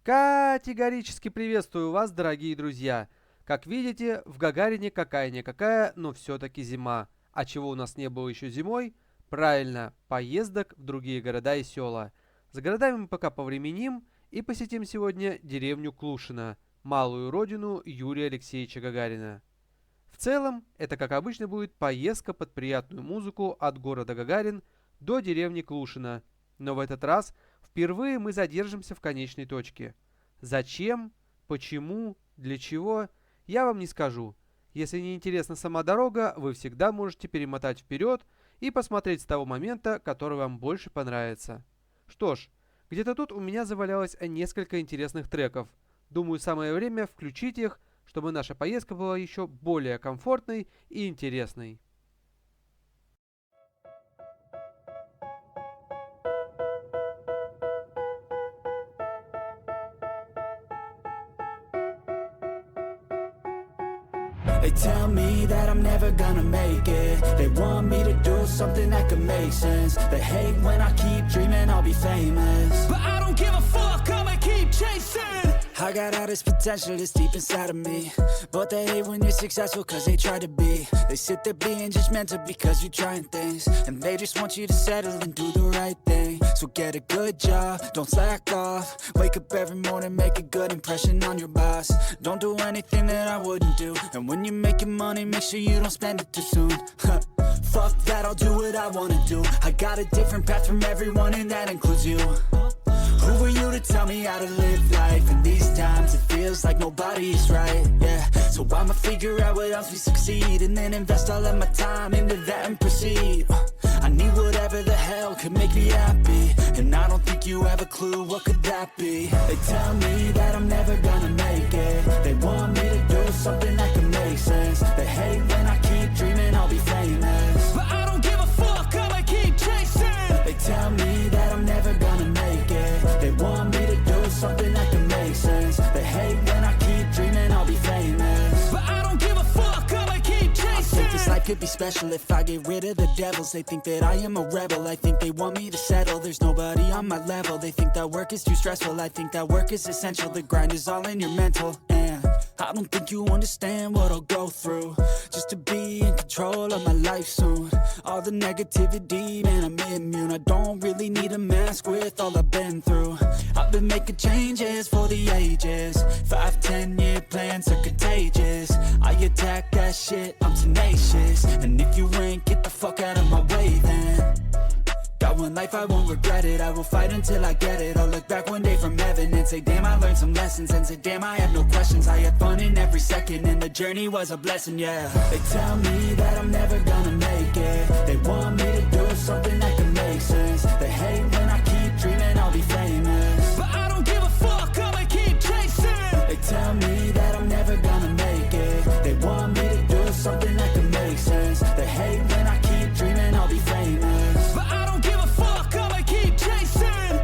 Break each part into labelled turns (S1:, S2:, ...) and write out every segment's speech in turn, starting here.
S1: Категорически приветствую вас, дорогие друзья! Как видите, в Гагарине какая-никакая, но все-таки зима. А чего у нас не было еще зимой? Правильно, поездок в другие города и села. За городами мы пока повременим и посетим сегодня деревню Клушино, малую родину Юрия Алексеевича Гагарина. В целом, это как обычно будет поездка под приятную музыку от города Гагарин до деревни Клушино, но в этот раз впервые мы задержимся в конечной точке. Зачем, почему, для чего, я вам не скажу. Если не интересна сама дорога, вы всегда можете перемотать вперед и посмотреть с того момента, который вам больше понравится. Что ж, где-то тут у меня завалялось несколько интересных треков. Думаю, самое время включить их, чтобы наша поездка была еще более комфортной и интересной.
S2: They tell me that I'm never gonna make it. They want me to do something that could make sense. They hate when I keep dreaming I'll be famous, but I don't give a fuck, I'ma keep chasing. I got all this potential that's deep inside of me, but they hate when you're successful cause they try to be. They sit there being judgmental because you're trying things, and they just want you to settle and do the right thing. So get a good job, don't slack off. Wake up every morning, make a good impression on your boss. Don't do anything that I wouldn't do, and when you're making money, make sure you don't spend it too soon. Fuck that, I'll do what I wanna do. I got a different path from everyone, and that includes you. Who are you to tell me how to live life? In these times it feels like nobody is right, yeah. So I'ma figure out what else we succeed, and then invest all of my time into that and proceed. I need whatever the hell could make me happy, and I don't think you have a clue what could that be. They tell me that I'm never gonna make it. They want me to do something that can make sense. They hate when I keep dreaming I'll be famous, but I don't give a fuck, I'ma keep chasing. They tell me that I'm never gonna make it. They want me to do something that can make sense. They hate when I keep dreaming I'll be famous, but I don't give a fuck, I'ma keep chasing. I think this life could be special if I get rid of the devils. They think that I am a rebel, I think they want me to settle. There's nobody on my level. They think that work is too stressful, I think that work is essential. The grind is all in your mental, and I don't think you understand what I'll go through just to be in control of my life soon. All the negativity, man, I'm immune. I don't really need a mask with all I've been through. I've been making changes for the ages. 5-10 year plans are contagious. I attack that shit, I'm tenacious. And if you ain't, get the fuck out of my way then. Got one life, I won't regret it. I will fight until I get it. I'll look back one day from heaven and say, damn, I learned some lessons. And say, damn, I had no questions. I had fun in every second, and the journey was a blessing, yeah. They tell me that I'm never gonna make it. They want me to do something that can make sense. They hate when I keep dreaming I'll be famous, but I don't give a fuck, I'ma keep chasing. They tell me that I'm never gonna make it. They want me to do something that can make sense. They hate when I keep dreaming I'll be famous, but I don't give a fuck, I'ma keep chasing.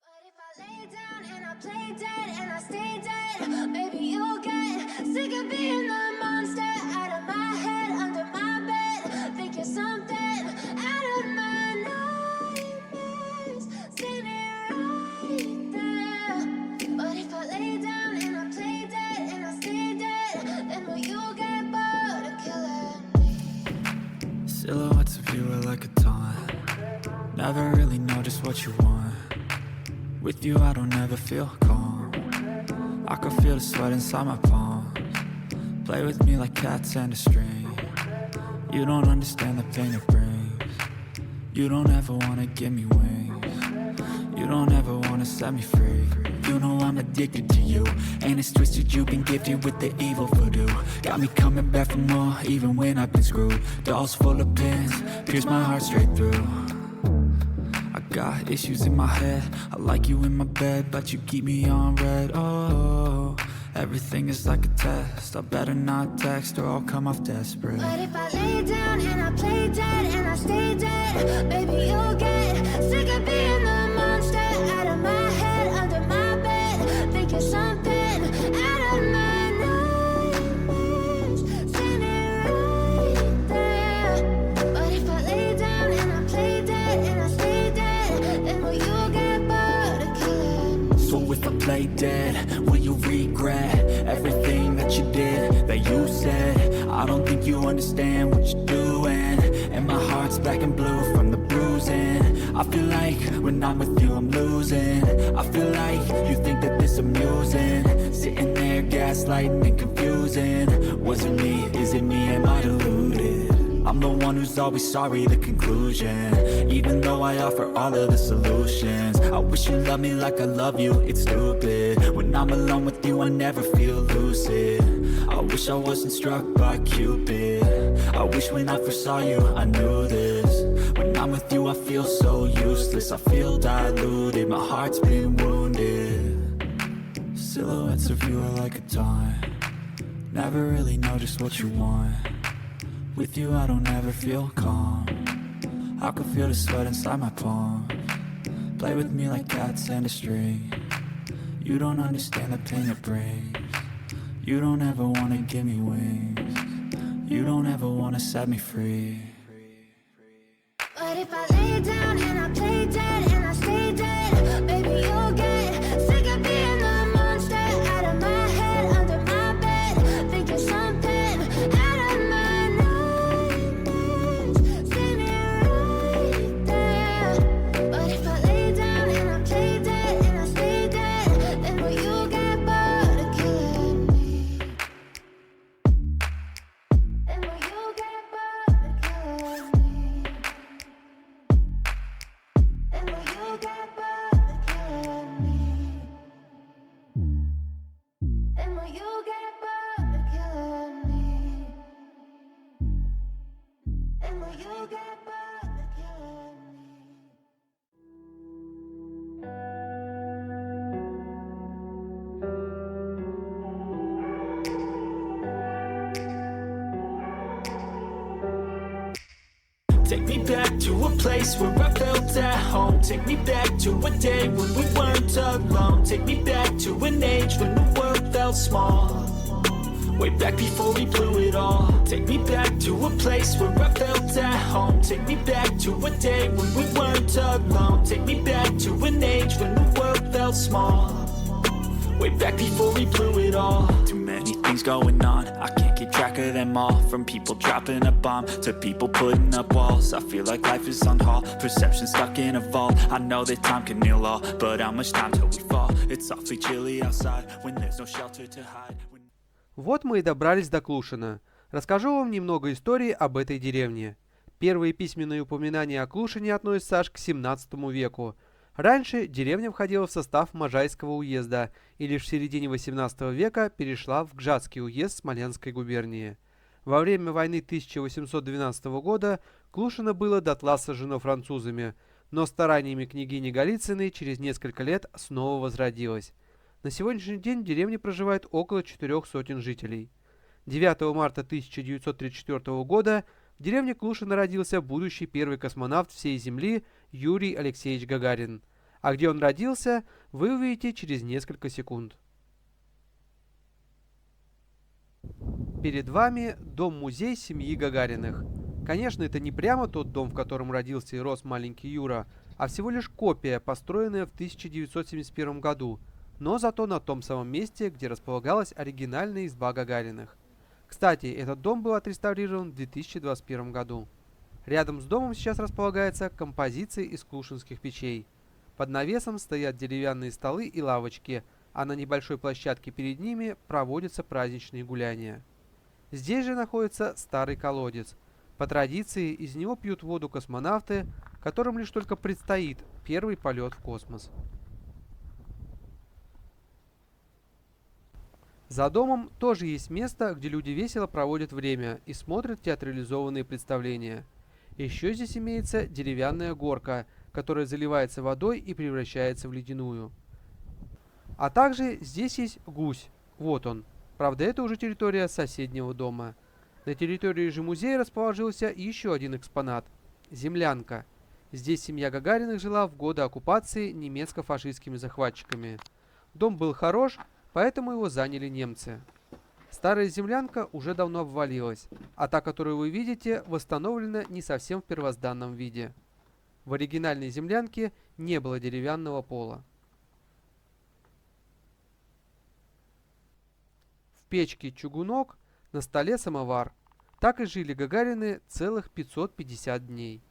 S3: But if I lay down and I play dead and I stay dead, maybe you'll get sick of being the monster out of my head, under my bed. Think you're something out of my nightmares, standing right there. But if I lay down and I play dead and I stay dead, then will you get bored of killing me?
S2: Silhouettes of you are like a taunt. Never really know just what you want. With you I don't ever feel calm. I can feel the sweat inside my palms. Play with me like cats and a string. You don't understand the pain it brings. You don't ever wanna give me wings. You don't ever wanna set me free. You know I'm addicted to you, and it's twisted, you've been gifted with the evil voodoo. Got me coming back for more, even when I've been screwed. Dolls full of pins, pierce my heart straight through. I got issues in my head, I like you in my bed, but you keep me on red. Oh, everything is like a test, I better not text or I'll come off desperate.
S3: But if I lay down and I play dead and I stay dead, baby you'll get Sick of being the monster out of my head, under my bed. Think you're something out of my nightmares. Standing right there. But if I lay down and I play dead and I stay dead, then will you get bored of killing?
S2: So if I play dead, will you regret everything that you did, that you said? I don't think you understand what you're doing, and my heart's black and blue from the bruising. I feel like when I'm with you I'm losing. I feel like you think that this amusing, sitting there gaslighting and confusing. Was it me? Is it me? Am I deluded? I'm the one who's always sorry, the conclusion. Even though I offer all of the solutions, I wish you loved me like I love you, it's stupid. When I'm alone with you I never feel lucid. I wish I wasn't struck by Cupid. I wish when I first saw you I knew this. When I'm with you I feel so useless, I feel diluted, my heart's been wounded. Silhouettes of you are like a taunt, never really know just what you want. With you I don't ever feel calm, I can feel the sweat inside my palm. Play with me like cats and a string. You don't understand the pain it brings. You don't ever wanna give me wings. You don't ever wanna set me free.
S3: But if I lay down and I play dead and I stay dead, baby you'll get sick of being the monster out of my head, under my bed. Think you're something out of my nightmares. Standing right there. But if I lay down and I play dead and I stay dead, then will you get bored of killing me? Then will you get bored of killing me? And will you get bored of killing me? And will you get bored of killing me? And will you get bored of killing me?
S2: Take me back to a place where I felt at home. Take me back to a day when we weren't alone. Take me back to an age when the world felt small, way back before we blew it all. Take me back to a place where I felt at home. Take me back to a day when we weren't alone. Take me back to an age when the world felt small, way back before we blew it all. Too many things going on, I can't keep track of them all. From people dropping a bomb to people putting up walls. I feel like life is on hold, perception stuck in a vault. I know that time can heal all, but how much time till we fall? It's awfully chilly outside when there's no shelter to hide.
S1: Вот мы и добрались до Клушино. Расскажу вам немного истории об этой деревне. Первые письменные упоминания о Клушине относятся аж к 17 веку. Раньше деревня входила в состав Можайского уезда и лишь в середине 18 века перешла в Гжатский уезд Смоленской губернии. Во время войны 1812 года Клушино было дотла сожжено французами, но стараниями княгини Голицыной через несколько лет снова возродилось. На сегодняшний день в деревне проживает около 400 жителей. 9 марта 1934 года в деревне Клушино родился будущий первый космонавт всей Земли Юрий Алексеевич Гагарин. А где он родился, вы увидите через несколько секунд. Перед вами дом-музей семьи Гагариных. Конечно, это не прямо тот дом, в котором родился и рос маленький Юра, а всего лишь копия, построенная в 1971 году, но зато на том самом месте, где располагалась оригинальная изба Гагариных. Кстати, этот дом был отреставрирован в 2021 году. Рядом с домом сейчас располагается композиция из клушинских печей. Под навесом стоят деревянные столы и лавочки, а на небольшой площадке перед ними проводятся праздничные гуляния. Здесь же находится старый колодец. По традиции из него пьют воду космонавты, которым лишь только предстоит первый полет в космос. За домом тоже есть место, где люди весело проводят время и смотрят театрализованные представления. Еще здесь имеется деревянная горка, которая заливается водой и превращается в ледяную. А также здесь есть гусь. Вот он. Правда, это уже территория соседнего дома. На территории же музея расположился еще один экспонат – землянка. Здесь семья Гагариных жила в годы оккупации немецко-фашистскими захватчиками. Дом был хорош, поэтому его заняли немцы. Старая землянка уже давно обвалилась, а та, которую вы видите, восстановлена не совсем в первозданном виде. В оригинальной землянке не было деревянного пола. В печке чугунок, на столе самовар. Так и жили Гагарины целых 550 дней.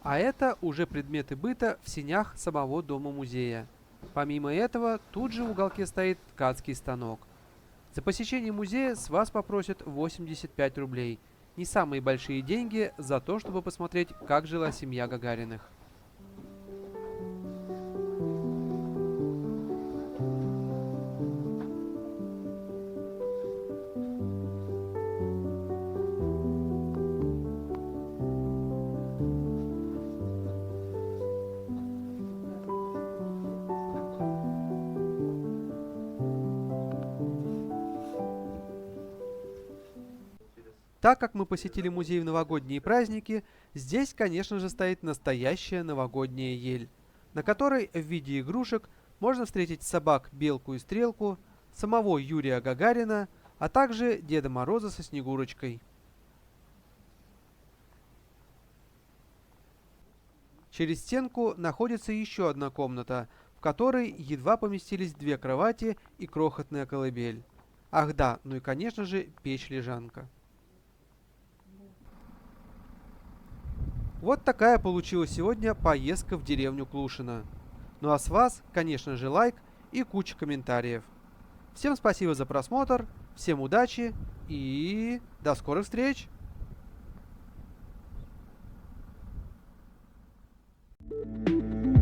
S1: А это уже предметы быта в сенях самого дома-музея. Помимо этого, тут же в уголке стоит ткацкий станок. За посещение музея с вас попросят 85 рублей. Не самые большие деньги за то, чтобы посмотреть, как жила семья Гагариных. Так как мы посетили музей в новогодние праздники, здесь, конечно же, стоит настоящая новогодняя ель, на которой в виде игрушек можно встретить собак Белку и Стрелку, самого Юрия Гагарина, а также Деда Мороза со Снегурочкой. Через стенку находится еще одна комната, в которой едва поместились 2 кровати и крохотная колыбель. Ах да, ну и конечно же печь-лежанка. Вот такая получилась сегодня поездка в деревню Клушино. Ну а с вас, конечно же, лайк и куча комментариев. Всем спасибо за просмотр, всем удачи и до скорых встреч!
S2: Thank you.